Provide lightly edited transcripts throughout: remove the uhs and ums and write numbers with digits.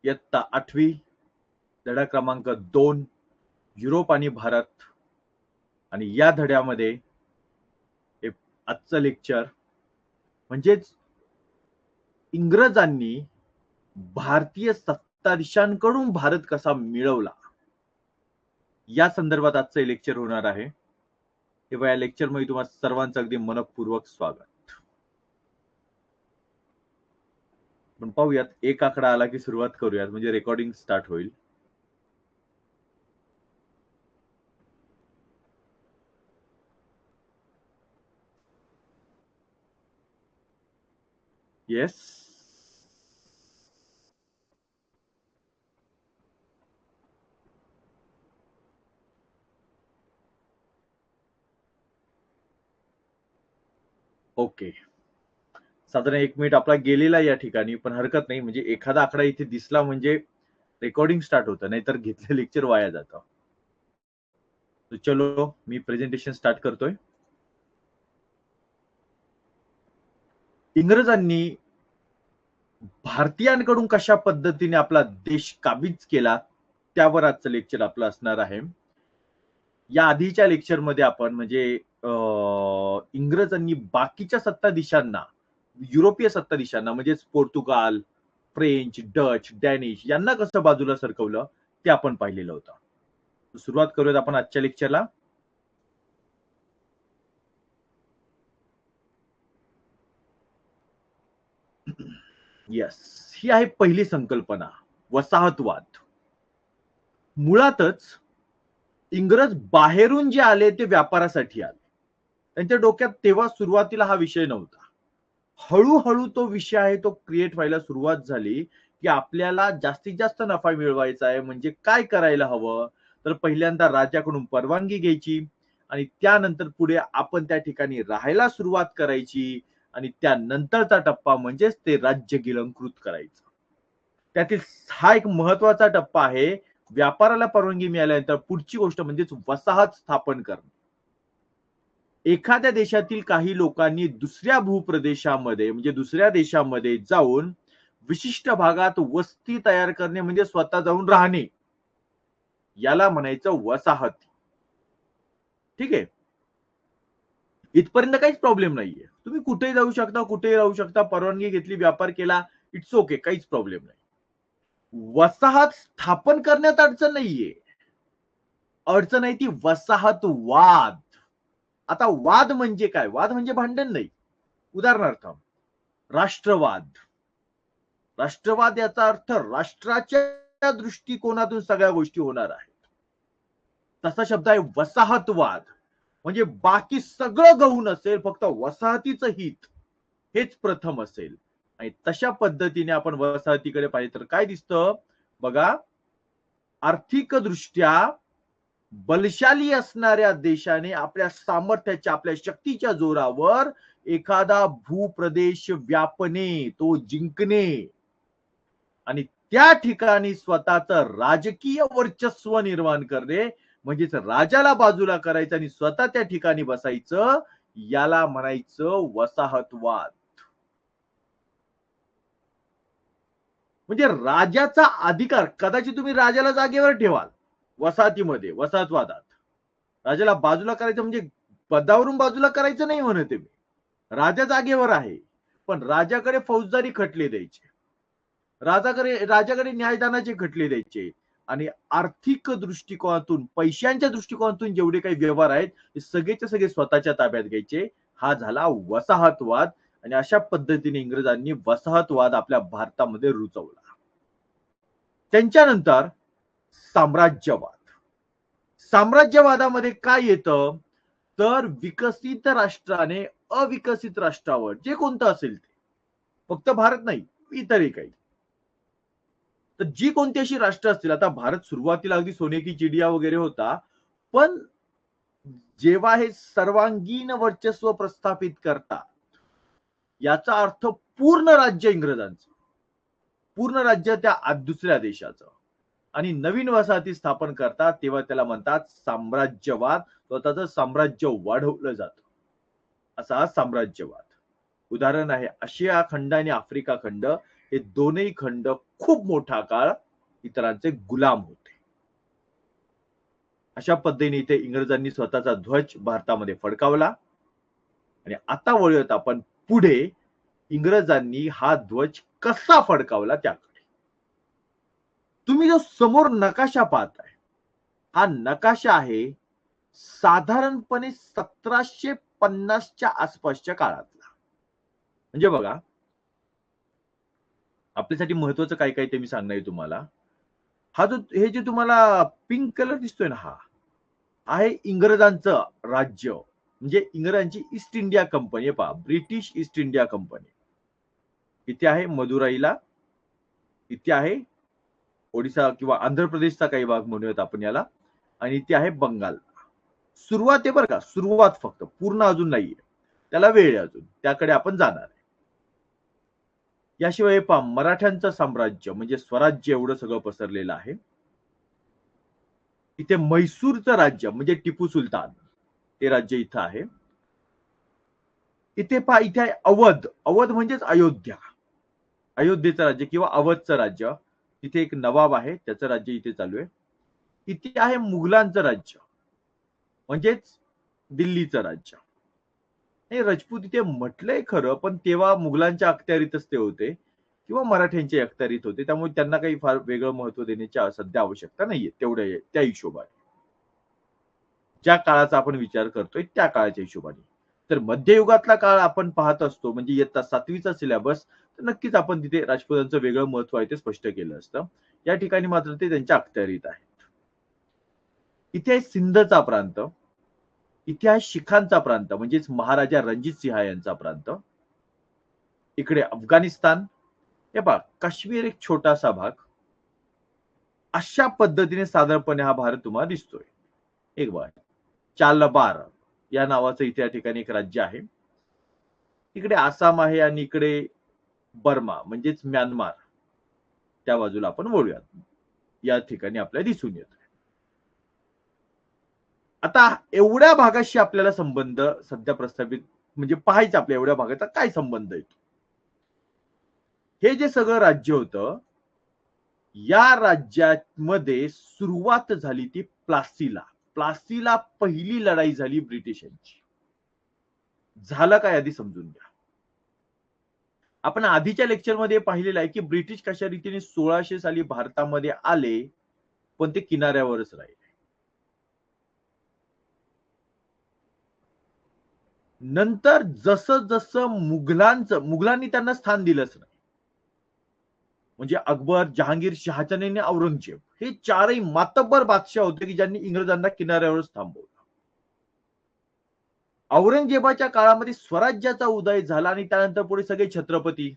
इयत्ता 8वी धडा क्रमांक 2 युरोप आणि भारत. आणि या धड्यामध्ये आजचं लेक्चर म्हणजेच इंग्रजांनी भारतीय सत्ताधीशांकडून भारत कसा मिळवला या संदर्भात आजचं लेक्चर होणार आहे. तेव्हा या लेक्चर मध्ये तुम्हा सर्वांचं अगदी मनपूर्वक स्वागत. पण पाहूयात, एक आकडा आला की सुरुवात करूयात, म्हणजे रेकॉर्डिंग स्टार्ट होईल. Yes, okay. साधारण 1 मिनिट आपला गेलेला या ठिकाणी, पण हरकत नाही. म्हणजे एखादा आकडा इथे दिसला म्हणजे रेकॉर्डिंग स्टार्ट होतं, नाहीतर घेतलं लेक्चर वाया जातं. तो चलो, मी प्रेझेंटेशन स्टार्ट करतोय. इंग्रजांनी भारतीयांकडून कशा पद्धतीने आपला देश काबीज केला त्यावर आजचं लेक्चर आपलं असणार आहे. या आधीच्या लेक्चरमध्ये आपण म्हणजे इंग्रजांनी बाकीच्या सत्ताधीशांना, युरोपीय सत्ताधीशांना म्हणजेच पोर्तुगाल, फ्रेंच, डच, डॅनिश यांना कसं बाजूला सरकवलं ते आपण पाहिलेलं होतं. सुरुवात करूयात आपण आजच्या लेक्चरला. यस, ही आहे पहिली संकल्पना, वसाहतवाद. मुळातच इंग्रज बाहेरून जे आले ते व्यापारासाठी आले. त्यांच्या डोक्यात तेव्हा सुरुवातीला हा विषय नव्हता. हळूहळू तो विषय आहे तो क्रिएट व्हायला सुरुवात झाली की आपल्याला जास्तीत जास्त नफा मिळवायचा आहे. म्हणजे काय करायला हवं, तर पहिल्यांदा राजाकडून परवानगी घ्यायची आणि त्यानंतर पुढे आपण त्या ठिकाणी राहायला सुरुवात करायची आणि त्यानंतरचा टप्पा म्हणजेच ते राज्य गिलंकृत करायचं. त्यातील हा एक महत्वाचा टप्पा आहे. व्यापाराला परवानगी मिळाल्यानंतर पुढची गोष्ट म्हणजेच वसाहत स्थापन करणे. एखाद्या देशातील काही लोकांनी दुसऱ्या भूप्रदेशामध्ये म्हणजे दुसऱ्या देशामध्ये जाऊन विशिष्ट भागात वस्ती तयार करणे म्हणजे स्वतः जाऊन राहणे, याला म्हणायचं वसाहती. ठीक आहे, इथपर्यंत काहीच प्रॉब्लेम नाहीये. तुम्ही कुठेही जाऊ शकता, कुठेही राहू शकता, परवानगी घेतली, व्यापार केला, इट्स ओके, काहीच प्रॉब्लेम नाही. वसाहत स्थापन करण्यात अडचण नाहीये, अडचण आहे ती वसाहतवाद. आता वाद म्हणजे काय? वाद म्हणजे भांडण नाही. उदाहरणार्थ राष्ट्रवाद. राष्ट्रवाद याचा अर्थ राष्ट्राच्या दृष्टिकोनातून सगळ्या गोष्टी होणार आहेत. तसा शब्द आहे वसाहतवाद. म्हणजे बाकी सगळं गौण असेल, फक्त वसाहतीचं हित हेच प्रथम असेल. आणि तशा पद्धतीने आपण वसाहतीकडे पाहिजे तर काय दिसतं बघा, आर्थिक दृष्ट्या बलशाली असणाऱ्या देशाने आपल्या सामर्थ्याच्या, आपल्या शक्तीच्या जोरावर एखादा भूप्रदेश व्यापणे, तो जिंकणे आणि त्या ठिकाणी स्वतःचं राजकीय वर्चस्व निर्माण करणे, म्हणजेच राजाला बाजूला करायचं आणि स्वतः त्या ठिकाणी बसायचं, याला म्हणायचं वसाहतवाद. म्हणजे राजाचा अधिकार, कदाचित तुम्ही राजाला जागेवर ठेवाल वसाहतीमध्ये, वसाहतवादात राजाला बाजूला करायचं म्हणजे पदावरून बाजूला करायचं नाही म्हणते मी. राजा जागेवर आहे, पण राजाकडे फौजदारी खटले द्यायचे, राजाकडे न्यायदानाचे खटले द्यायचे आणि आर्थिक दृष्टिकोनातून, पैशांच्या दृष्टिकोनातून जेवढे काही व्यवहार आहेत ते सगळेचे सगळे स्वतःच्या ताब्यात घ्यायचे. हा झाला वसाहतवाद. आणि अशा पद्धतीने इंग्रजांनी वसाहतवाद आपल्या भारतामध्ये रुजवला. त्यांच्यानंतर साम्राज्यवाद. साम्राज्यवादामध्ये काय येतं, तर विकसित राष्ट्राने अविकसित राष्ट्रावर, जे कोणतं असेल ते, फक्त भारत नाही, इतरही काही, तर जी कोणती अशी राष्ट्र असतील, आता भारत सुरुवातीला अगदी सोने की चिडिया वगैरे होता, पण जेव्हा हे सर्वांगीण वर्चस्व प्रस्थापित करतात, याचा अर्थ पूर्ण राज्य इंग्रजांचं, पूर्ण राज्य त्या दुसऱ्या देशाचं, आणि नवीन वसाहती स्थापन करतात, तेव्हा त्याला म्हणतात साम्राज्यवाद. स्वतःचं साम्राज्य वाढवलं जातं, असा हा साम्राज्यवाद. उदाहरण आहे आशिया खंड आणि आफ्रिका खंड, हे दोनही खंड खूप मोठा काळ इतरांचे गुलाम होते. अशा पद्धतीने इथे इंग्रजांनी स्वतःचा ध्वज भारतामध्ये फडकावला आणि आता वळूयात आपण पुढे इंग्रजांनी हा ध्वज कसा फडकावला त्याकडे. तुम्ही जो समोर नकाशा पाहताय हा नकाशा आहे साधारणपणे 1750च्या आसपासच्या काळातला. म्हणजे बघा आपल्यासाठी महत्वाचं काय काय ते मी सांगणार आहे तुम्हाला. हा जो हे जे तुम्हाला पिंक कलर दिसतोय ना हा आहे इंग्रजांचं राज्य म्हणजे इंग्रजांची ईस्ट इंडिया कंपनी. पहा ब्रिटिश ईस्ट इंडिया कंपनी इथे आहे मदुराईला, इथे आहे ओडिसा किंवा आंध्र प्रदेशचा काही भाग म्हणूयात आपण याला, आणि इथे आहे बंगाल. सुरुवात आहे बरं का, सुरुवात फक्त, पूर्ण अजून नाहीये, त्याला वेळ आहे अजून, त्याकडे आपण जाणार आहे. याशिवाय पहा मराठ्यांचं साम्राज्य म्हणजे स्वराज्य एवढं सगळं पसरलेलं आहे. इथे म्हैसूरचं राज्य म्हणजे टिपू सुलतान ते राज्य इथं आहे. इथे पहा इथे आहे अवध. अवध म्हणजेच अयोध्या, अयोध्येचं राज्य किंवा अवधचं राज्य. तिथे एक नवाब आहे त्याचं राज्य इथे चालू आहे. इथे आहे मुघलांचं राज्य म्हणजेच दिल्लीचं राज्य. हे राजपूत इथे म्हटलंय खरं पण तेव्हा मुघलांच्या अखत्यारीतच ते होते किंवा मराठ्यांच्या अखत्यारीत होते, त्यामुळे त्यांना काही फार वेगळं महत्व देण्याची सध्या आवश्यकता नाहीये तेवढ्या त्या हिशोबाने, ज्या काळाचा आपण विचार करतोय त्या काळाच्या हिशोबाने. तर मध्ययुगातला काळ आपण पाहत असतो म्हणजे इयत्ता 7वीचा सिलेबस, तर नक्कीच आपण तिथे राजपुतांचं वेगळं महत्व आहे ते स्पष्ट केलं असतं. या ठिकाणी मात्र ते त्यांच्या अखत्यारीत आहेत. इथे सिंधचा प्रांत, इथे आहे शिखांचा प्रांत म्हणजेच महाराजा रणजित सिंह यांचा प्रांत. इकडे अफगाणिस्तान, हे पहा काश्मीर एक छोटासा भाग. अशा पद्धतीने साधारणपणे हा भारत तुम्हाला दिसतोय. एक बघा चालबार या नावाचं इथे या ठिकाणी एक राज्य आहे. इकडे आसाम आहे आणि इकडे बर्मा म्हणजेच म्यानमार त्या बाजूला आपण वळूयात. या ठिकाणी आपल्याला दिसून येत. आता एवढ्या भागाशी आपल्याला संबंध सध्या प्रस्थापित म्हणजे पाहायचं आपल्या एवढ्या भागाचा काय संबंध येतो. हे जे सगळं राज्य होतं या राज्यामध्ये सुरुवात झाली ती प्लासीला. प्लासीला पहिली लढाई झाली ब्रिटिशांची. झालं काय आधी समजून घ्या. आपण आधीच्या लेक्चरमध्ये पाहिलेलं आहे की ब्रिटिश कशा रीतीने 1600 साली भारतामध्ये आले पण ते किनाऱ्यावरच राहिले. नंतर जसं जसं मुघलांनी त्यांना स्थान दिलंच नाही. म्हणजे अकबर, जहांगीर, शहाजहान आणि औरंगजेब हे चारही मातब्बर बादशाह होते की ज्यांनी इंग्रजांना किनाऱ्यावरच थांबवलं. औरंगजेबाच्या काळामध्ये स्वराज्याचा उदय झाला आणि त्यानंतर पुढे सगळे छत्रपती,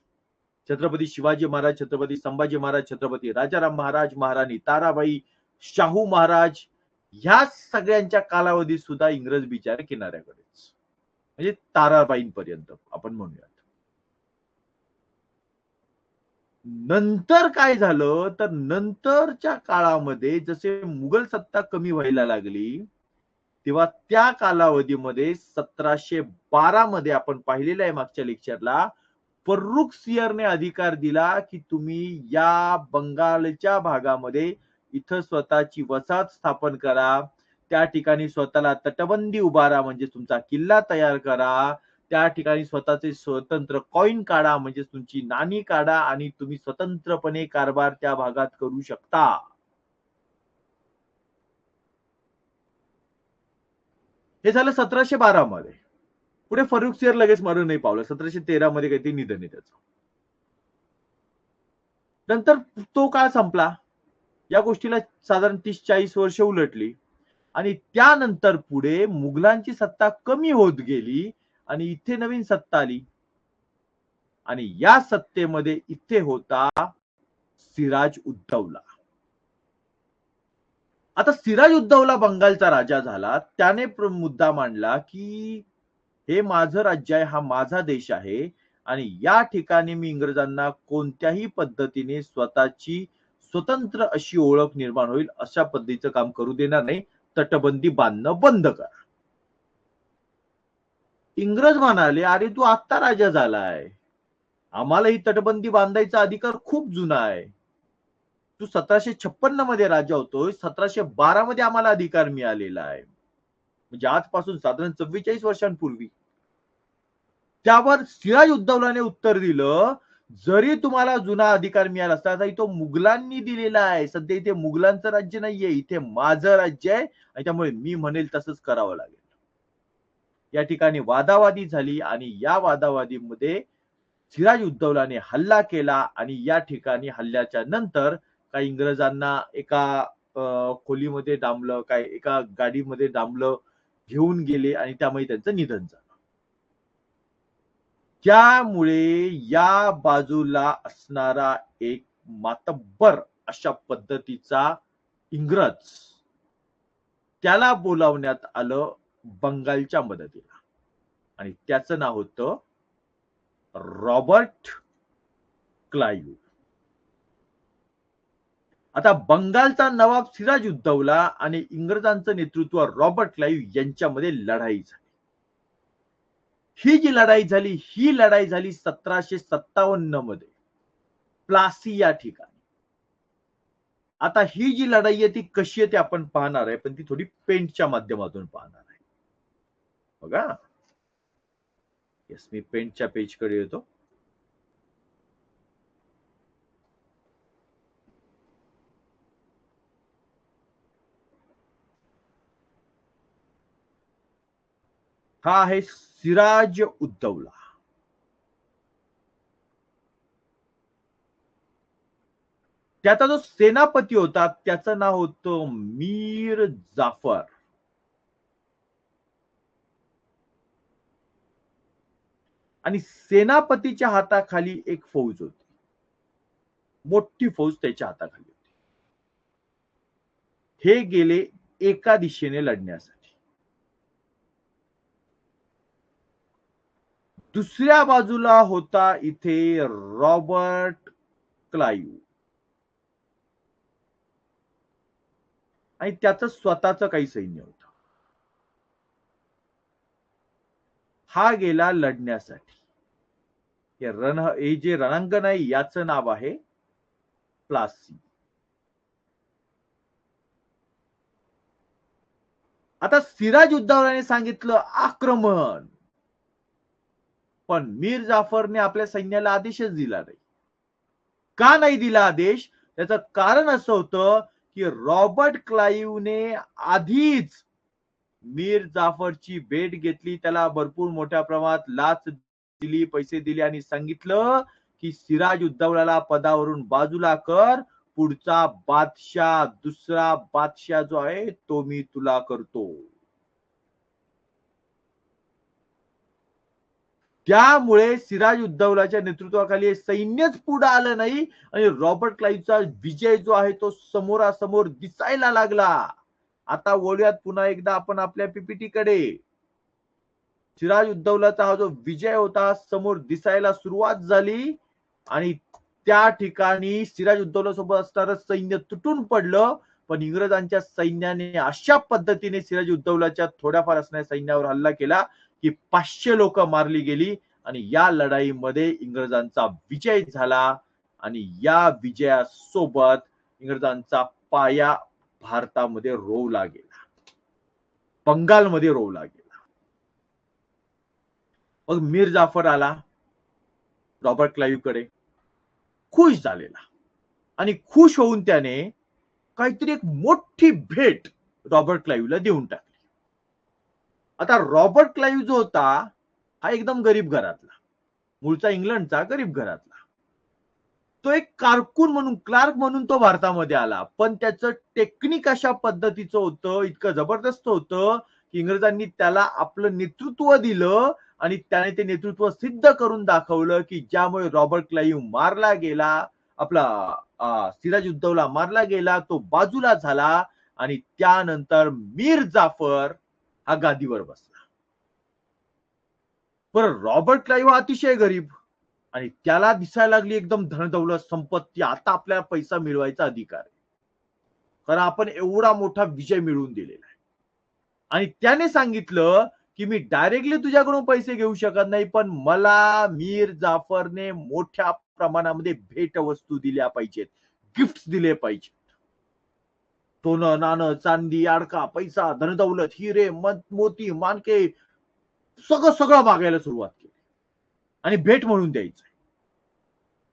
छत्रपती शिवाजी महाराज, छत्रपती संभाजी महाराज, छत्रपती राजाराम महाराज, महाराणी ताराबाई, शाहू महाराज, ह्या सगळ्यांच्या कालावधीत सुद्धा इंग्रज बिचारे किनाऱ्याकडेच, म्हणजे ताराबाईंपर्यंत आपण म्हणूयात. नंतर काय झालं तर नंतरच्या काळामध्ये जसे मुघल सत्ता कमी व्हायला लागली तेव्हा त्या कालावधीमध्ये 1712 मध्ये आपण पाहिलेलं आहे मागच्या लेक्चरला, फर्रुख सियरने अधिकार दिला की तुम्ही या बंगालच्या भागामध्ये इथं स्वतःची वसाहत स्थापन करा, त्या ठिकाणी स्वतःला तटबंदी उभारा म्हणजे तुमचा किल्ला तयार करा, त्या ठिकाणी स्वतःचे स्वतंत्र कॉइन काढा म्हणजे तुमची नाणी काढा आणि तुम्ही स्वतंत्रपणे कारभार त्या भागात करू शकता. हे झालं 1712 मध्ये. पुढे फर्रुख सियर लगेच मरून नाही पावलं. 1713 मध्ये काहीतरी निधन आहे त्याचं. नंतर तो काळ संपला. या गोष्टीला साधारण 30-40 वर्ष उलटली आणि त्यानंतर पुढे मुघलांची सत्ता कमी होत गेली आणि इथे नवीन सत्ता आली आणि या सत्तेमध्ये इथे होता सिराज उद्दौला. आता सिराज उद्दौला बंगालचा राजा झाला. त्याने मुद्दा मांडला की हे माझं राज्य आहे, हा माझा देश आहे आणि या ठिकाणी मी इंग्रजांना कोणत्याही पद्धतीने स्वतःची स्वतंत्र अशी ओळख निर्माण होईल अशा पद्धतीचं काम करू देणार नाही. तटबंदी बांधणं बंद करा. इंग्रज म्हणाले अरे तू आत्ता राजा झालाय, आम्हाला ही तटबंदी बांधायचा अधिकार खूप जुना आहे. तू 1756 मध्ये राजा होतोय, 1712 मध्ये आम्हाला अधिकार मिळालेला आहे. म्हणजे आजपासून साधारण 44 वर्षांपूर्वी. त्यावर सिराज उद्दौलाने उत्तर दिलं, जरी तुम्हाला जुना अधिकार मिळाला असता तरी तो मुघलांनी दिलेला आहे. सध्या इथे मुघलांचं राज्य नाहीये, इथे माझं राज्य आहे आणि त्यामुळे मी म्हणेल तसंच करावं लागेल. या ठिकाणी वादावादी झाली आणि या वादावादीमध्ये सिराज उद्दौलाने हल्ला केला आणि या ठिकाणी हल्ल्याच्या नंतर काही इंग्रजांना एका खोलीमध्ये डांबलं, काय एका गाडीमध्ये डांबलं, घेऊन गेले आणि त्यामुळे त्यांचं निधन झालं. त्यामुळे या बाजूला असणारा एक मातब्बर अशा पद्धतीचा इंग्रज, त्याला बोलावण्यात आलं बंगालच्या मदतीला आणि त्याचं नाव होतं रॉबर्ट क्लाइव्ह. आता बंगालचा नवाब सिराज उद्दौला आणि इंग्रजांचं नेतृत्व रॉबर्ट क्लाइव्ह यांच्यामध्ये लढाई झाली. ही जी लढाई झाली, ही लढाई झाली 1757 मध्ये प्लासी या ठिकाणी. आता ही जी लढाई आहे ती कशी आहे ते आपण पाहणार आहे, पण ती थोडी पेंटच्या माध्यमातून पाहणार आहे. बघा, येस, मी पेंटच्या पेजकडे येतो. हा आहे सिराज उद्दौला. त्याचा जो सेनापती होता त्याचं नाव होतं मीर जाफर. आणि सेनापतीच्या हाताखाली एक फौज होती, मोठी फौज त्याच्या हाताखाली होती. हे गेले एका दिशेने लढण्यासाठी. दुसऱ्या बाजूला होता इथे रॉबर्ट क्लाइव्ह आणि त्याचं स्वतःचं काही सैन्य होतं. हा गेला लढण्यासाठी. हे जे रणांगण आहे याचं नाव आहे प्लासी. आता सिराज उद्दौलाने सांगितलं आक्रमण, पण मीर जाफरने आपल्या सैन्याला आदेशच दिला नाही. का नाही दिला आदेश? त्याचं कारण असं होतं की रॉबर्ट क्लाइव्हने आधीच मीर जाफरची भेट घेतली, त्याला भरपूर मोठ्या प्रमाणात लाच दिली, पैसे दिले आणि सांगितलं की सिराज उद्दौलाला पदावरून बाजूला कर, पुढचा बादशाह, दुसरा बादशाह जो आहे तो मी तुला करतो. त्यामुळे सिराज उद्दौलाच्या नेतृत्वाखाली सैन्यच पुढे आलं नाही आणि रॉबर्ट क्लाइव्हचा विजय जो आहे तो समोरासमोर दिसायला लागला. आता वळूयात पुन्हा एकदा आपण आपल्या पीपीटी कडे. सिराज उद्दौलाचा हा जो विजय होता समोर दिसायला सुरुवात झाली आणि त्या ठिकाणी सिराज उद्दौला सोबत असणारं सैन्य तुटून पडलं. पण इंग्रजांच्या सैन्याने अशा पद्धतीने सिराज उद्दौलाच्या थोड्याफार असणाऱ्या सैन्यावर हल्ला केला की 500 लोक मारली गेली आणि या लढाईमध्ये इंग्रजांचा विजय झाला आणि या विजयासोबत इंग्रजांचा पाया भारतामध्ये रोवला गेला, बंगालमध्ये रोवला गेला. मग मीर जाफर आला रॉबर्ट क्लाइव्ह कडे, खुश झालेला आणि खुश होऊन त्याने काहीतरी एक मोठी भेट रॉबर्ट क्लाइव्हला देऊन टाकली. आता रॉबर्ट क्लाइव्ह जो होता हा एकदम गरीब घरातला, मूळचा इंग्लंडचा, गरीब घरातला. तो एक कारकून म्हणून, क्लार्क म्हणून तो भारतामध्ये आला, पण त्याचं टेक्निक अशा पद्धतीचं होतं, इतकं जबरदस्त होतं की इंग्रजांनी त्याला आपलं नेतृत्व दिलं आणि त्याने ते नेतृत्व सिद्ध करून दाखवलं की ज्यामुळे रॉबर्ट क्लाइव्ह मारला गेला, आपला सिराज उद्दौला मारला गेला, तो बाजूला झाला आणि त्यानंतर मीर जाफर हा गादीवर बसला. बरं, रॉबर्ट क्लाइव्ह अतिशय गरीब आणि त्याला दिसायला लागली एकदम धनदौलत, संपत्ती, आता आपल्याला पैसा मिळवायचा अधिकार आहे, कारण आपण एवढा मोठा विजय मिळवून दिलेला आहे. आणि त्याने सांगितलं की मी डायरेक्टली तुझ्याकडून पैसे घेऊ शकत नाही, पण मला मीर जाफरने मोठ्या प्रमाणामध्ये भेटवस्तू दिल्या पाहिजेत, गिफ्ट दिले पाहिजे. सोनं नाणं चांदी अडका पैसा धनदौलत हिरे मोती मानके सगळं सगळं मागायला सुरुवात केली आणि भेट म्हणून द्यायचं.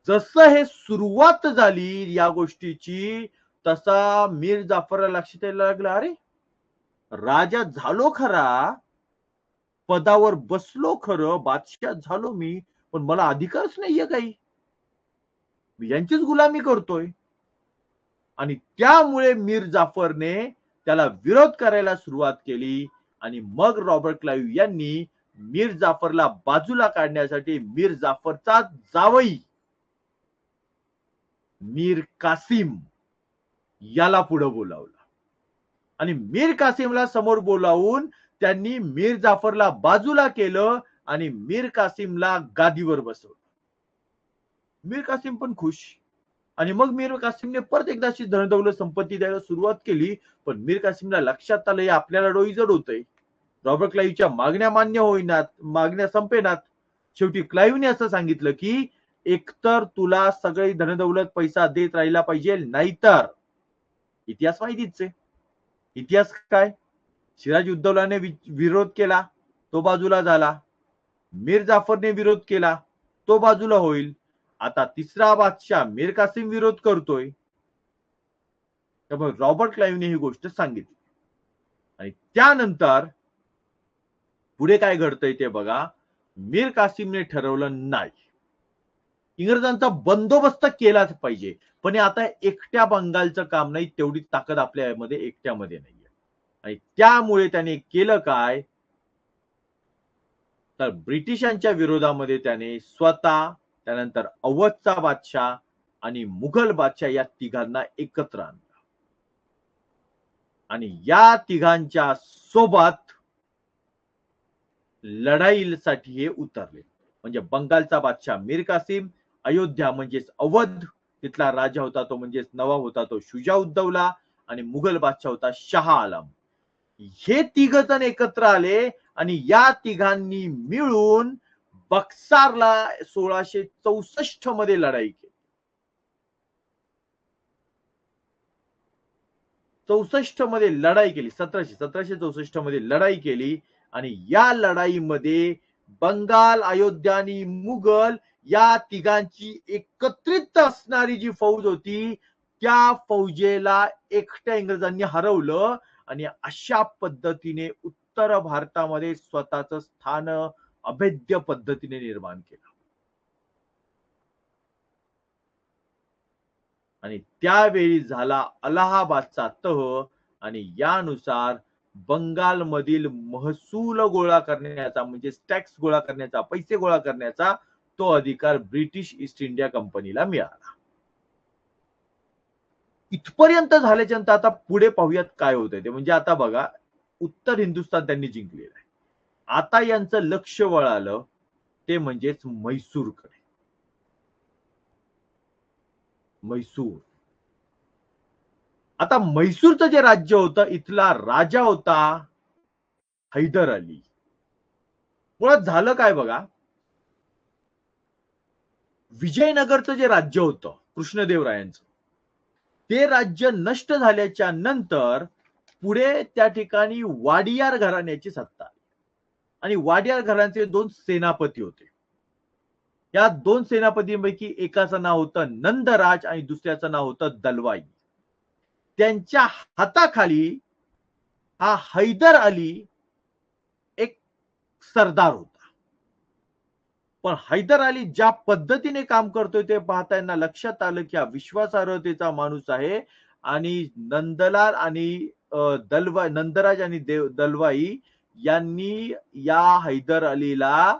जसं हे सुरुवात झाली या गोष्टीची, तसा मीर जाफरला लक्षात यायला लागलं, अरे राजा झालो खरा, पदावर बसलो खरं, बादशाह झालो मी, पण मला अधिकारच नाहीये काही, मी यांचीच गुलामी करतोय. आणि त्यामुळे मीर जाफरने त्याला विरोध करायला सुरुवात केली आणि मग रॉबर्ट क्लाइव्ह यांनी मीर जाफरला बाजूला काढण्यासाठी मीर जाफरचा जावई मीर कासिम याला पुढे बोलावलं आणि मीर कासिमला समोर बोलावून त्यांनी मीर जाफरला बाजूला केलं आणि मीर कासिमला गादीवर बसवलं. मीर कासिम पण खुश आणि मग मीर कासिमने परत एकदा अशी धनदौलत संपत्ती द्यायला सुरुवात केली. पण मीर कासिमला लक्षात आलं आपल्याला डोई जड होतंय, रॉबर्ट क्लाइव्हच्या मागण्या मान्य होईनात, मागण्या संपेनात. शेवटी क्लाइव्हने असं सांगितलं की एकतर तुला सगळी धनदौलत पैसा देत राहिला पाहिजे, नाहीतर इतिहास माहितीच आहे. इतिहास काय, सिराज उद्दौलाने विरोध केला, तो बाजूला झाला. मीर जाफरने विरोध केला, तो बाजूला होईल. आता तिसरा बादशाह मीर कासिम विरोध करतोय. त्यामुळे रॉबर्ट क्लाइव्हने ही गोष्ट सांगितली आणि त्यानंतर पुढे काय घडतंय ते बघा. मीर कासिमने ठरवलं नाही, इंग्रजांचा बंदोबस्त केलाच पाहिजे, पण आता एकट्या बंगालचं काम नाही, तेवढी ताकद आपल्यामध्ये एकट्यामध्ये नाहीये. आणि त्यामुळे त्याने केलं काय, तर ब्रिटिशांच्या विरोधामध्ये त्याने स्वतः, त्यानंतर अवधचा बादशाह आणि मुघल बादशाह या तिघांना एकत्र आणलं आणि या तिघांच्या सोबत लढाईसाठी हे उतरले. म्हणजे बंगालचा बादशाह मीर कासिम, अयोध्या म्हणजेच अवध, तिथला राजा होता तो म्हणजेच नवाब होता तो शुजा उद्दौला आणि मुघल बादशाह होता शाह आलम. हे तिघ जण एकत्र आले आणि या तिघांनी मिळून बक्सारला 1664 मध्ये लढाई केली. 64 मध्ये लढाई केली, 1764 मध्ये लढाई केली आणि या लढाईमध्ये बंगाल, अयोध्या आणि मुघल या तिघांची एकत्रित असणारी जी फौज होती, त्या फौजेला एकट्या इंग्रजांनी हरवलं आणि अशा पद्धतीने उत्तर भारतामध्ये स्वतःचं स्थान अभेद्य पद्धतीने निर्माण केलं. आणि त्यावेळी झाला अलाहाबादचा तह आणि यानुसार बंगालमधील महसूल गोळा करण्याचा, म्हणजे टॅक्स गोळा करण्याचा, पैसे गोळा करण्याचा तो अधिकार ब्रिटिश ईस्ट इंडिया कंपनीला मिळाला. इथपर्यंत झाल्याच्या नंतर आता पुढे पाहूयात काय होतंय ते. म्हणजे आता बघा, उत्तर हिंदुस्थान त्यांनी जिंकलेलं आहे. आता यांचं लक्ष वळालं ते म्हणजेच म्हैसूरकडे. म्हैसूर, आता म्हैसूरचं जे राज्य होतं, इथला राजा होता हैदर अली. मुळात झालं काय बघा, विजयनगरचं जे राज्य होतं कृष्णदेवरायांचं, ते राज्य नष्ट झाल्याच्या नंतर पुढे त्या ठिकाणी वाडियार घराण्याची सत्ता आली आणि वाडियार घराण्याचे 2 सेनापती होते. या 2 सेनापतींपैकी एकाचं नाव होतं नंदराज आणि दुसऱ्याचं नाव होतं दलवाई. त्यांच्या हाताखाली हा हैदर अली एक सरदार होता. पण हैदर अली ज्या पद्धतीने काम करतोय ते पाहता यांना लक्षात आलं की हा विश्वासार्हतेचा माणूस आहे आणि नंदलाल आणि नंदराज आणि दलवाई यांनी या हैदर अलीला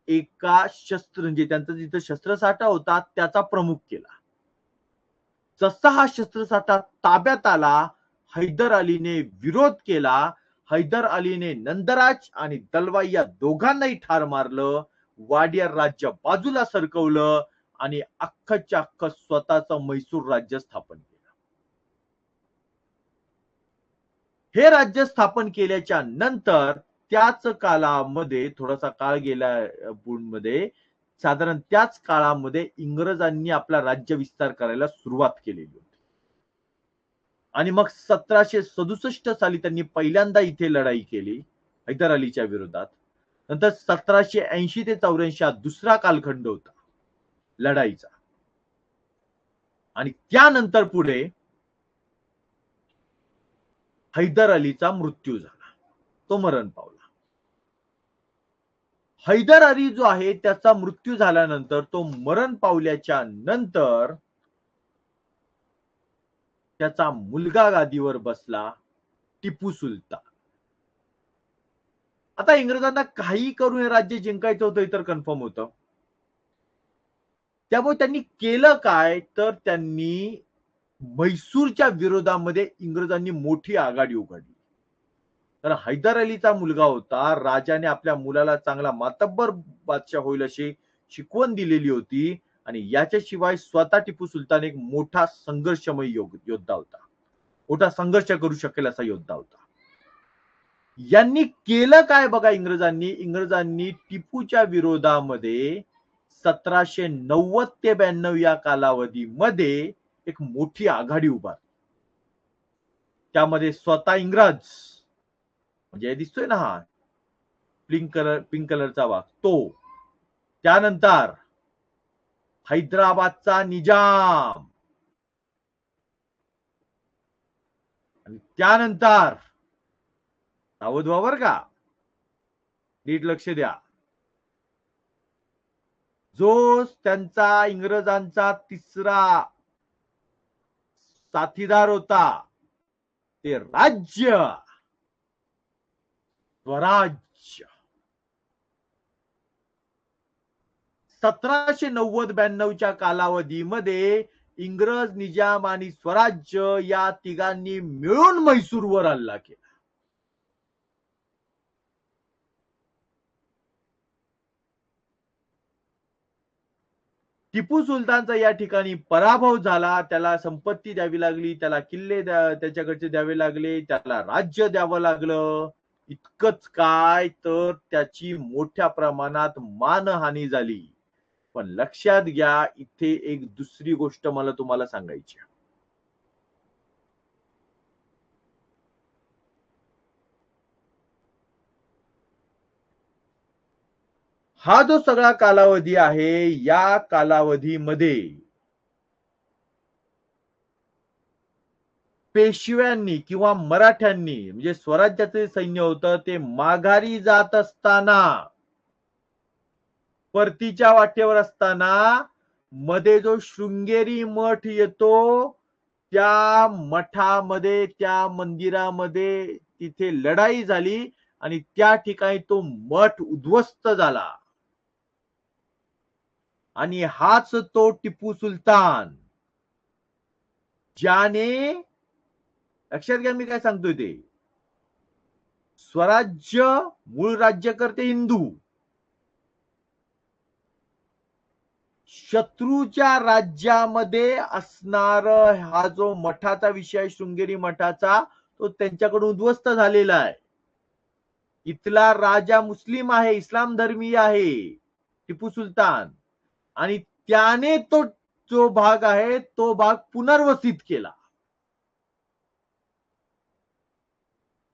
एका शस्त्र, म्हणजे त्यांचा जिथं शस्त्रसाठा होता त्याचा प्रमुख केला. जसा हा शस्त्रसाठा ताब्यात आला, हैदर अलीने विरोध केला. हैदर अलीने नंदराज आणि दलवाई या दोघांनाही ठार मारलं, वाडियार राज्य बाजूला सरकवलं आणि अख्खच्या अख्ख स्वतःचं म्हैसूर राज्य स्थापन केलं. हे राज्य स्थापन केल्याच्या नंतर त्याच काळामध्ये थोडासा काळ गेला मध्ये साधारण त्याच काळामध्ये इंग्रजांनी आपला राज्य विस्तार करायला सुरुवात केलेली होती. आणि मग 1767 साली त्यांनी पहिल्यांदा इथे लढाई केली हैदर अलीच्या विरोधात. नंतर 1780 ते 84 हा दुसरा कालखंड होता लढाईचा. आणि त्यानंतर पुढे हैदर अलीचा मृत्यू झाला, तो मरण पावला. हैदर अली जो आहे त्याचा मृत्यू झाल्यानंतर, तो मरण पावल्याच्या नंतर त्याचा मुलगा गादीवर बसला, टिपू सुलतान. आता इंग्रजांना काही करून हे राज्य जिंकायचं होतं हे तर कन्फर्म होतं. त्यामुळे त्यांनी केलं काय, तर त्यांनी म्हैसूरच्या विरोधामध्ये इंग्रजांनी मोठी आघाडी उघडली. तर हैदर अलीचा मुलगा होता, राजाने आपल्या मुलाला चांगला मातब्बर बादशाह होईल अशी शिकवण दिलेली होती. आणि याच्याशिवाय स्वतः टिपू सुलतान एक मोठा संघर्षमय योद्धा होता, मोठा संघर्ष करू शकेल असा योद्धा होता. यांनी केलं काय बघा, इंग्रजांनी टिपूच्या विरोधामध्ये 1790 ते 92 या कालावधीमध्ये एक मोठी आघाडी उभारली. त्यामध्ये स्वतः इंग्रज, म्हणजे दिसतोय ना हा पिंक कलरचा वाघ, तो. त्यानंतर हैदराबादचा निजाम, आणि त्यानंतर सावध व्हा बरं का, नीट लक्ष द्या, जो त्यांचा इंग्रजांचा तिसरा साथीदार होता, ते राज्य, स्वराज्य. 1790-92 कालावधीमध्ये इंग्रज, निजाम आणि स्वराज्य या तिघांनी मिळून म्हैसूरवर हल्ला केला. टिपू सुलतानचा या ठिकाणी पराभव झाला. त्याला संपत्ती द्यावी लागली, त्याला किल्ले त्याच्याकडचे द्यावे लागले, त्याला राज्य द्यावं लागलं. इतकंच काय, तर त्याची मोठ्या प्रमाणात मानहानी झाली. पण लक्षात घ्या, इथे एक दुसरी गोष्ट मला तुम्हाला सांगायची. हा जो सगळा कालावधी आहे, या कालावधीमध्ये पेशव्यांनी किंवा मराठ्यांनी, म्हणजे स्वराज्याचे सैन्य होतं, ते माघारी जात असताना, परतीच्या वाटेवर असताना मध्ये जो शृंगेरी मठ येतो, त्या मठामध्ये, त्या मंदिरामध्ये तिथे लढाई झाली आणि त्या ठिकाणी तो मठ उद्ध्वस्त झाला. आणि हाच तो टिपू सुलतान, ज्याने, लक्षात घ्या मी काय सांगतोय ते, स्वराज्य, मूळ राज्यकर्ते हिंदू, शत्रूच्या राज्यामध्ये असणार हा जो मठाचा विषय, शृंगेरी मठाचा, तो त्यांच्याकडून उद्ध्वस्त झालेला आहे. इथला राजा मुस्लिम आहे, इस्लाम धर्मीय आहे, टिपू सुलतान, आणि त्याने तो जो भाग आहे तो भाग पुनर्वसित केला.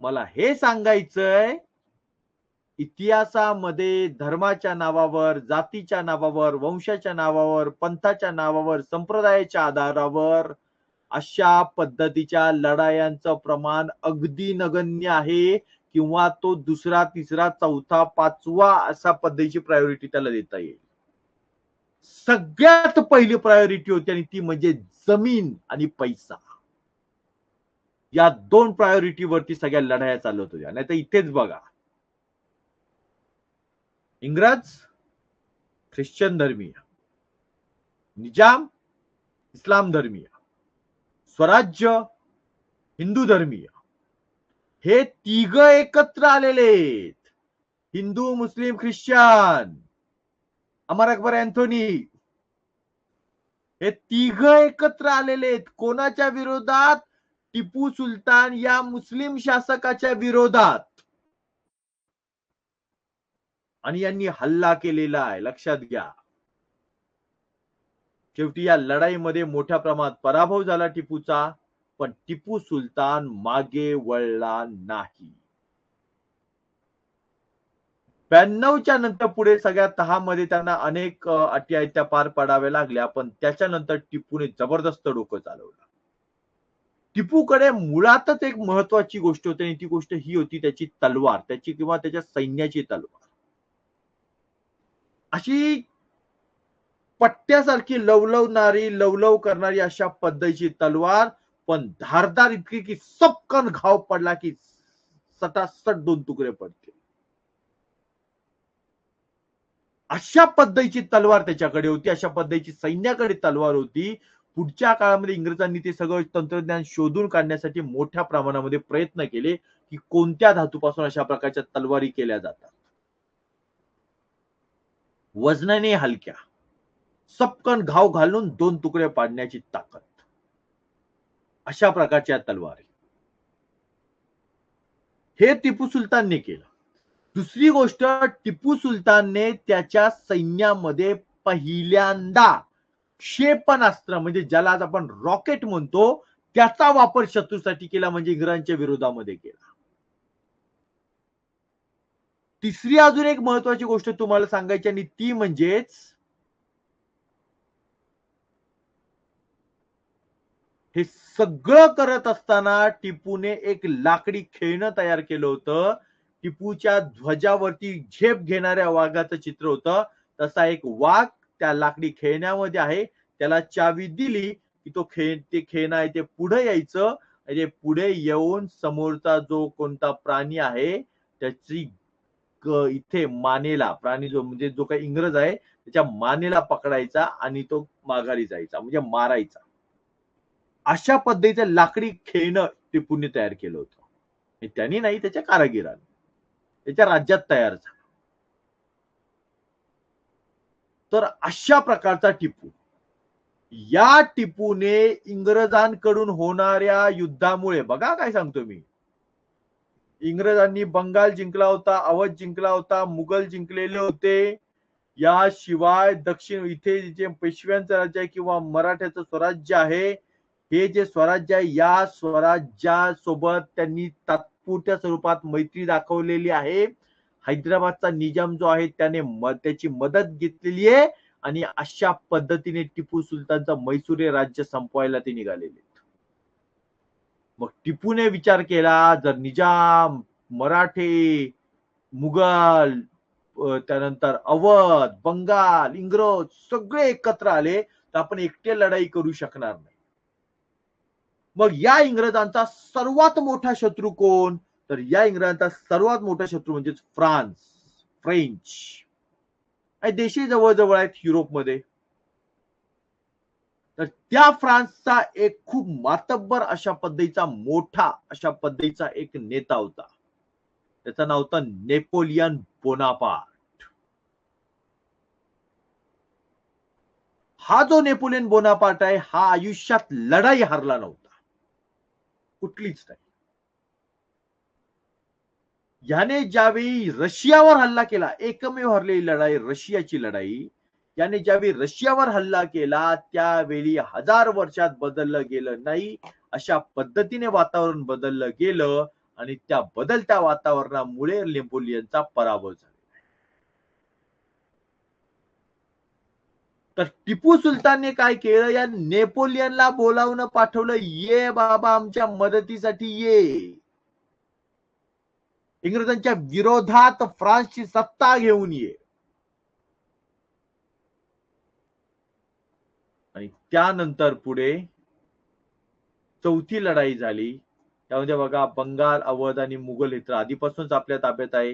मला हे सांगायचंय, इतिहासामध्ये धर्माच्या नावावर, जातीच्या नावावर, वंशाच्या नावावर, पंथाच्या नावावर, संप्रदायाच्या आधारावर अशा पद्धतीच्या लढायांचं प्रमाण अगदी नगण्य आहे. किंवा तो दुसरा, तिसरा, चौथा, पाचवा असा पद्धतीची प्रायोरिटी त्याला देता येईल. सगळ्यात पहिली प्रायोरिटी होती, आणि ती म्हणजे जमीन आणि पैसा. या दोन प्रायोरिटीवरती सगळ्या लढाया चालत होत्या. नाही तर इथेच बघा, इंग्रज ख्रिश्चन धर्मीय, निजाम इस्लाम धर्मीय, स्वराज्य हिंदू धर्मीय, हे तिघ एकत्र आलेले आहेत. हिंदू, मुस्लिम, ख्रिश्चन, अमर अकबर अँथोनी, हे तिघ एकत्र आलेले आहेत. कोणाच्या विरोधात? टिपू सुलतान या मुस्लिम शासकाच्या विरोधात. आणि यांनी हल्ला केलेला आहे, लक्षात घ्या. शेवटी या लढाईमध्ये मोठ्या प्रमाणात पराभव झाला टिपूचा, पण टिपू सुलतान मागे वळला नाही. 92च्या नंतर पुढे सगळ्या तहामध्ये त्यांना अनेक अटी आहेत त्या पार पाडाव्या लागल्या, पण त्याच्यानंतर टिपूने जबरदस्त डोकं चालवलं. टिपूकडे मुळातच एक महत्वाची गोष्ट होती आणि ती गोष्ट ही होती त्याची तलवार, त्याची किंवा त्याच्या सैन्याची तलवार. अशी पट्ट्यासारखी लवलव करणारी अशा पद्धतीची तलवार, पण धारदार इतकी की सपकन घाव पडला की सटासट दोन तुकडे पडते. अशा पद्धतीची तलवार त्याच्याकडे होती, अशा पद्धतीची सैन्याकडे तलवार होती. पुढच्या काळामध्ये इंग्रजांनी ते सगळं तंत्रज्ञान शोधून काढण्यासाठी मोठ्या प्रमाणामध्ये प्रयत्न केले, की कोणत्या धातूपासून अशा प्रकारच्या तलवारी केल्या जातात. वजनाने हलक्या, सपकन घाव घालून दोन तुकडे पाडण्याची ताकद. अशा प्रकारच्या तलवारी. हे टिपू सुलतानने केलं. दुसरी गोष्ट, टिपू सुलतानने त्याच्या सैन्यामध्ये पहिल्यांदा क्षेपणास्त्र म्हणजे ज्याला आज आपण रॉकेट म्हणतो, त्याचा वापर शत्रूसाठी केला, म्हणजे इंग्रजांच्या विरोधामध्ये केला. तिसरी अजून एक महत्वाची गोष्ट तुम्हाला सांगायची आणि ती म्हणजेच हे सगळं करत असताना टिपूने एक लाकडी खेळणं तयार केलं होतं. टिपूच्या ध्वजावरती झेप घेणाऱ्या वाघाचं चित्र होतं. तसा एक वाघ त्या लाकडी खेळण्यामध्ये आहे. त्याला चावी दिली की ते खेळणं आहे ते पुढे यायचं. म्हणजे पुढे येऊन समोरचा जो कोणता प्राणी आहे त्याची इथे मानेला, प्राणी जो म्हणजे जो काही इंग्रज आहे त्याच्या मानेला पकडायचा आणि तो माघारी जायचा, म्हणजे मारायचा. अशा पद्धतीचं लाकडी खेळणं टिपूने तयार केलं होतं. त्यांनी नाही, त्याच्या कारागिरांनी, त्याच्या राज्यात तयार झालं. तर अशा प्रकारचा टिपू, या टिपूने इंग्रजांकडून होणाऱ्या युद्धामुळे, बघा काय सांगतो मी, इंग्रजांनी बंगाल जिंकला होता, अवध जिंकला होता, मुघल जिंकलेले होते. याशिवाय दक्षिण इथे जे पेशव्यांचं राज्य आहे किंवा मराठ्याचं स्वराज्य आहे, हे जे स्वराज्य आहे या स्वराज्यासोबत त्यांनी तात्पुरत्या स्वरूपात मैत्री दाखवलेली आहे. हैदराबादचा निजाम जो आहे त्याने त्याची मदत घेतलेली आहे आणि अशा पद्धतीने टिपू सुलतानचं मैसूर राज्य संपवायला ते निघालेले. मग टिपूने विचार केला, जर निजाम, मराठे, मुघल, त्यानंतर अवध, बंगाल, इंग्रज सगळे एकत्र आले तर आपण एकटे लढाई करू शकणार नाही. मग या इंग्रजांचा सर्वात मोठा शत्रू कोण? तर या इंग्रजांचा सर्वात मोठा शत्रू म्हणजे फ्रेंच. देशी जवळ आहेत युरोपमध्ये. तर त्या फ्रान्सचा एक खूप मातब्बर अशा पद्धतीचा मोठा अशा पद्धतीचा एक नेता होता. त्याचं नाव होतं नेपोलियन बोनापार्ट. हा जो नेपोलियन बोनापार्ट आहे हा आयुष्यात लढाई हरला नव्हता, कुठलीच नाही. याने ज्यावेळी रशियावर हल्ला केला, एकमेव हरलेली लढाई रशियाची लढाई, याने ज्यावेळी रशियावर हल्ला केला त्यावेळी 1000 वर्षात बदललं गेलं नाही अशा पद्धतीने वातावरण बदललं गेलं आणि त्या बदलत्या वातावरणामुळे नेपोलियनचा पराभव झाला. तर टिपू सुलतानने काय केलं, या नेपोलियनला बोलावून पाठवलं, ये बाबा आमच्या मदतीसाठी ये. इंग्रजांच्या विरोधात फ्रान्सची सत्ता घेऊन ये. आणि त्यानंतर पुढे चौथी लढाई झाली. त्यामध्ये बघा बंगाल, अवध आणि मुघल हे तर आधीपासूनच आपल्या ताब्यात आहे.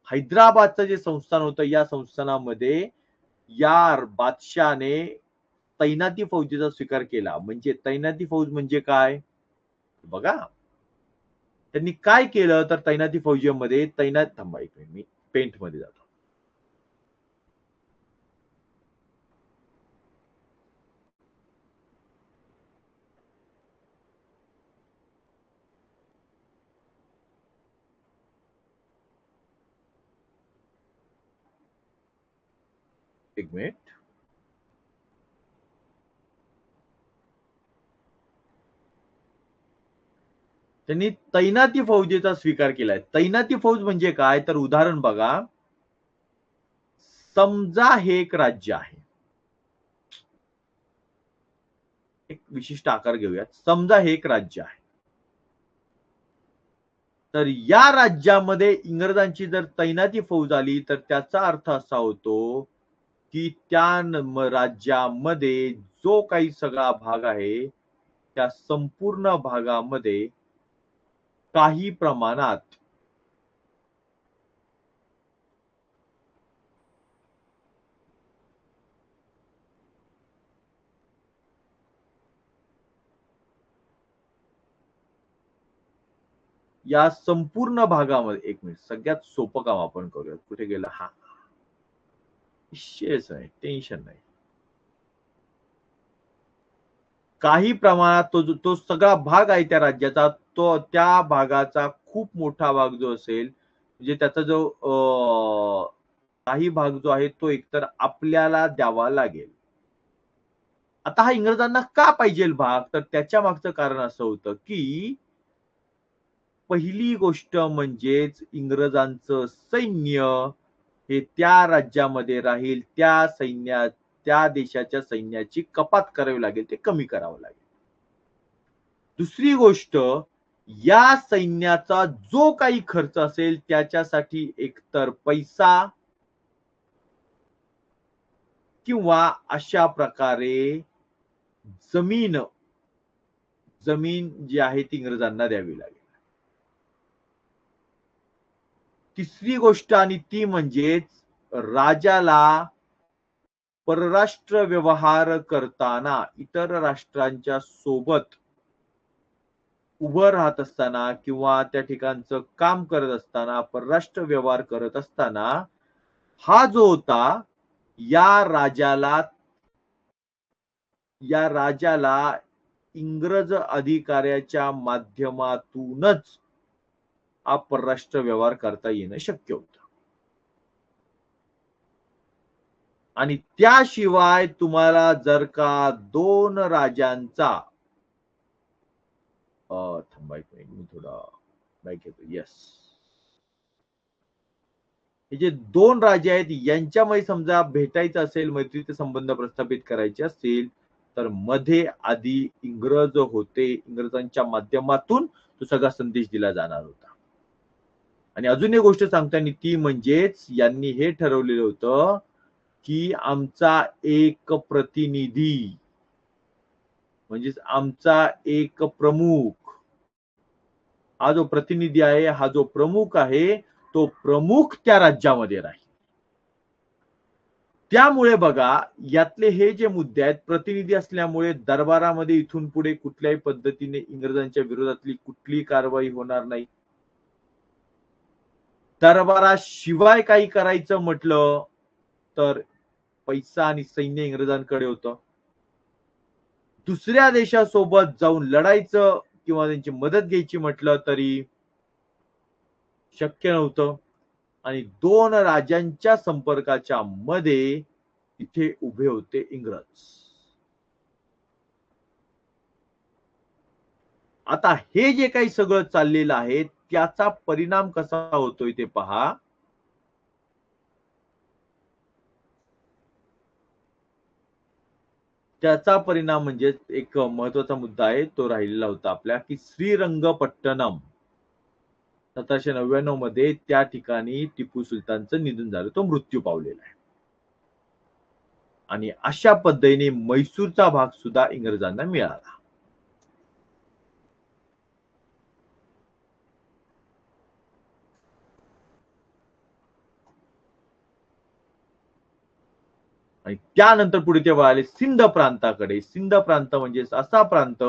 हैदराबादचं जे संस्थान होतं या संस्थानामध्ये या बादशाने तैनाती फौजेचा स्वीकार केला. म्हणजे तैनाती फौज म्हणजे काय बघा, त्यांनी काय केलं तर तैनाती फौजेमध्ये तैनात, थांबा एक मिनिट मी पेंट मध्ये जातो. एक मिनिट. त्यांनी तैनाती फौजेचा स्वीकार केलाय. तैनाती फौज म्हणजे काय, तर उदाहरण बघा. समजा हे एक राज्य आहे. एक विशिष्ट आकार घेऊयात. समजा हे एक राज्य आहे. तर या राज्यामध्ये इंग्रजांची जर तैनाती फौज आली तर त्याचा अर्थ असा होतो की त्या राज्यामध्ये जो काही सगळा भाग आहे त्या संपूर्ण भागामध्ये काही प्रमाणात या संपूर्ण भागामध्ये एक मिनिट सगळ्यात सोपं काम आपण करूया. कुठे गेला हा विषयच नाही, टेन्शन नाही. काही प्रमाणात तो सगळा भाग आहे त्या राज्याचा तो त्या भागाचा खूप मोठा भाग जो असेल म्हणजे त्याचा जो काही भाग जो आहे तो एकतर आपल्याला द्यावा लागेल. आता हा इंग्रजांना का पाहिजे भाग, तर त्याच्या मागचं कारण असं होतं की पहिली गोष्ट म्हणजेच इंग्रजांचं सैन्य हे त्या राज्यामध्ये राहील, त्या देशाच्या सैन्याची कपात करावी लागेल, ते कमी करावं लागेल. दुसरी गोष्ट, या सैन्याचा जो काही खर्च असेल त्याच्यासाठी एकतर पैसा किंवा अशा प्रकारे जमीन जी आहे ती इंग्रजांना द्यावी लागेल. तिसरी गोष्ट आणि ती म्हणजेच राजाला परराष्ट्र व्यवहार करताना इतर राष्ट्रांच्या सोबत उभं राहत असताना किंवा त्या ठिकाणचं काम करत असताना परराष्ट्र व्यवहार करत असताना हा जो होता या राजाला इंग्रज अधिकाऱ्याच्या माध्यमातूनच हा परराष्ट्र व्यवहार करता येणं शक्य होतं. आणि त्याशिवाय तुम्हाला जर का दोन राजांचा थांबा एक मिनिट मी थोडा बॅक येतो. येस, हे जे दोन राजे आहेत यांच्यामध्ये समजा भेटायचं असेल, मैत्रीचे संबंध प्रस्थापित करायचे असतील तर मध्ये आधी इंग्रज होते, इंग्रजांच्या माध्यमातून तो सगळा संदेश दिला जाणार होता. आणि अजून एक गोष्ट सांगताना ती म्हणजेच यांनी हे ठरवलेलं होतं की आमचा एक प्रतिनिधी म्हणजेच आमचा एक प्रमुख, हा जो प्रतिनिधी आहे, हा जो प्रमुख आहे तो प्रमुख त्या राज्यामध्ये राहील. त्यामुळे बघा यातले हे जे मुद्दे आहेत, प्रतिनिधी असल्यामुळे दरबारामध्ये इथून पुढे कुठल्याही पद्धतीने इंग्रजांच्या विरोधातली कुठलीही कारवाई होणार नाही. दरबाराशिवाय काही करायचं म्हटलं तर पैसा आणि सैन्य इंग्रजांकडे होतं. दुसऱ्या देशासोबत जाऊन लढायचं किंवा त्यांची मदत घ्यायची म्हटलं तरी शक्य नव्हतं. आणि दोन राजांच्या संपर्काच्या मध्ये इथे उभे होते इंग्रज. आता हे जे काही सगळं चाललेलं आहे त्याचा परिणाम कसा होतोय ते पहा. त्याचा परिणाम म्हणजे एक महत्वाचा मुद्दा आहे तो राहिलेला होता आपल्या की श्रीरंगपट्टणम 1799 मध्ये त्या ठिकाणी टिपू सुलतानचं निधन झालं, तो मृत्यू पावलेला आहे. आणि अशा पद्धतीने मैसूरचा भाग सुद्धा इंग्रजांना मिळाला. आणि त्यानंतर पुढे ते वळाले सिंध प्रांताकडे. सिंध प्रांत म्हणजे असा प्रांत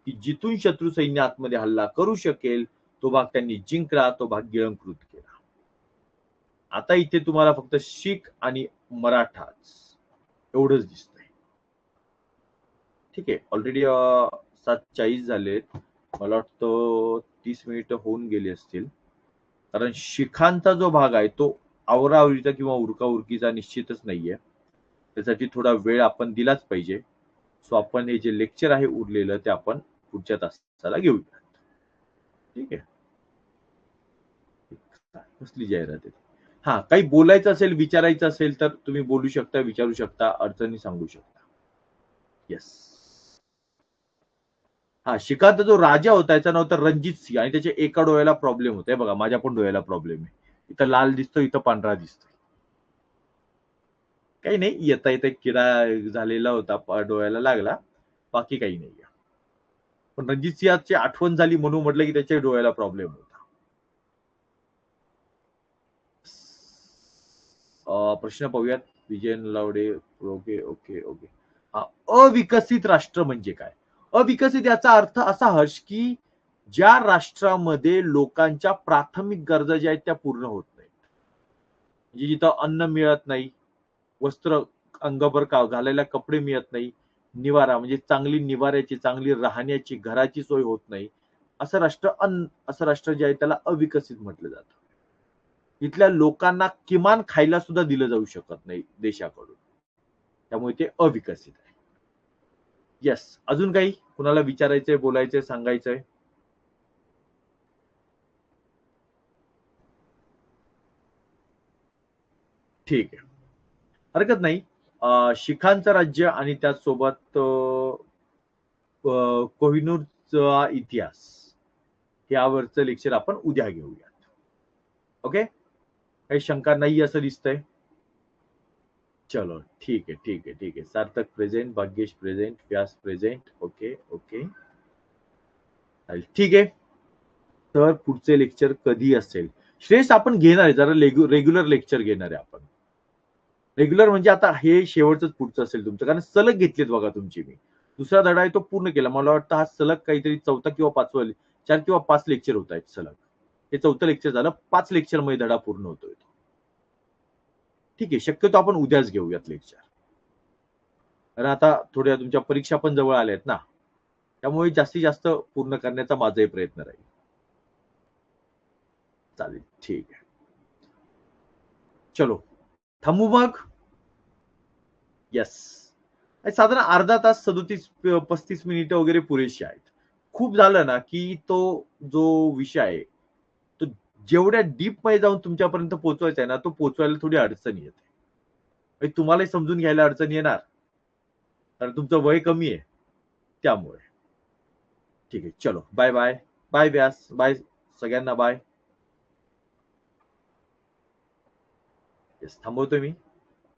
की जिथून शत्रू सैन्य आतमध्ये हल्ला करू शकेल तो भाग त्यांनी जिंकला, तो भाग गिळंकृत केला. आता इथे तुम्हाला फक्त शीख आणि मराठाच एवढंच दिसतंय. ठीक आहे, ऑलरेडी 7:40 झालेत. मला वाटतं 30 मिनिटं होऊन गेली असतील. कारण शिखांचा जो भाग आहे तो आवराआवरीचा किंवा उरकाउरकीचा निश्चितच नाहीये. त्यासाठी थोडा वेळ आपण दिलाच पाहिजे. सो आपण हे जे लेक्चर आहे उरलेलं ते आपण पुढच्या तासाला घेऊया. ठीक आहे. कसली जाहिरात आहे? हा, काही बोलायचं असेल, विचारायचं असेल तर तुम्ही बोलू शकता, विचारू शकता, अडचणी सांगू शकता. येस. हा, शिकांत जो राजा होता त्याचं नाव होतं रणजित सिंह आणि त्याच्या एका डोळ्याला प्रॉब्लेम होता. बघा माझ्या पण डोळ्याला प्रॉब्लेम आहे. इथं लाल दिसतो, इथं पांढरा दिसतो. काही नाही, येता येता किडा झालेला होता, डोळ्याला लागला. बाकी काही नाही. पण रणजित सिंहाची आठवण झाली म्हणून म्हटलं की त्याच्या डोळ्याला प्रॉब्लेम होता. प्रश्न पाहूयात. Vijay Lavade. Okay okay okay. अविकसित राष्ट्र म्हणजे काय? अविकसित याचा अर्थ असा हर्ष की ज्या राष्ट्रामध्ये लोकांच्या प्राथमिक गरजा ज्या आहेत त्या पूर्ण होत नाहीत. म्हणजे जिथं अन्न मिळत नाही, वस्त्र अंगावर घालायला कपडे मिळत नाही, निवारा म्हणजे चांगली निवाऱ्याची, चांगली राहण्याची, घराची सोय होत नाही, असं राष्ट्र जे आहे त्याला अविकसित म्हटलं जातं. इथल्या लोकांना किमान खायला सुद्धा दिलं जाऊ शकत नाही देशाकडून. त्यामुळे ते अविकसित आहे. येस. अजून काही कुणाला विचारायचंय, बोलायचंय, सांगायचंय? ठीक आहे. हरकत नाही. शिखांचं राज्य आणि त्याचसोबत कोहिनूरचा इतिहास यावरचं लेक्चर आपण उद्या घेऊयात. ओके. काही शंका नाही असं दिसतंय. चलो ठीक आहे, ठीक आहे, ठीक आहे. सार्थक प्रेझेंट, भाग्येश प्रेझेंट, व्यास प्रेझेंट. Okay okay. ठीक आहे. तर पुढचे लेक्चर कधी असेल? श्रेयस आपण घेणार आहे जरा रेग्युलर लेक्चर घेणार आहे आपण. रेग्युलर म्हणजे आता हे शेवटच पुढचं असेल तुमचं, कारण सलग घेतलेत बघा तुमची मी. दुसरा धडा आहे तो पूर्ण केला. मला वाटतं हा सलग काहीतरी 4था किंवा 5वा 4 किंवा 5 लेक्चर होत आहेत सलग. हे 4थं लेक्चर झालं. 5 लेक्चर मध्ये धडा पूर्ण होतोय. ठीक आहे. शक्यतो आपण उद्याच घेऊयात लेक्चर. कारण आता थोड्या तुमच्या परीक्षा पण जवळ आल्या आहेत ना. त्यामुळे जास्तीत जास्त पूर्ण करण्याचा माझाही प्रयत्न राहील. चालेल. ठीक आहे. चलो. थांबू मग? येस. साधारण अर्धा तास 37-35 मिनिटं वगैरे पुरेशी आहेत. खूप झालं ना, की तो जो विषय आहे, तो जेवढ्या डीपमध्ये जाऊन तुमच्यापर्यंत पोहोचवायचा आहे ना, तो पोहोचवायला थोडी अडचण येते. म्हणजे तुम्हालाही समजून घ्यायला अडचण येणार. कारण तुमचं वय कमी आहे. त्यामुळे. ठीक आहे. चलो. Bye bye. Bye Vyas. Bye सगळ्यांना बाय. येस. थांबवतोय मी.